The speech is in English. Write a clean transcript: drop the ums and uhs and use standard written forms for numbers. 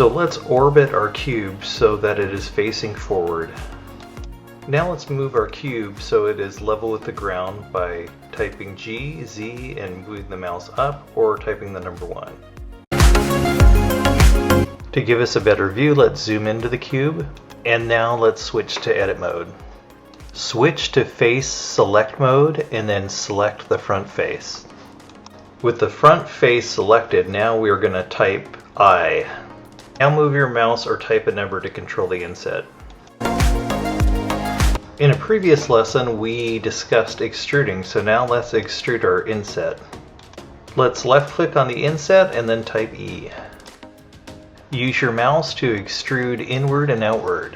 So let's orbit our cube so that it is facing forward. Now let's move our cube so it is level with the ground by typing G, Z, and moving the mouse up, or typing the number 1. To give us a better view, let's zoom into the cube, and now let's switch to edit mode. Switch to face select mode and then select the front face. With the front face selected, now we are going to type I. Now move your mouse or type a number to control the inset. In a previous lesson we discussed extruding, so now let's extrude our inset. Let's left click on the inset and then type E. Use your mouse to extrude inward and outward.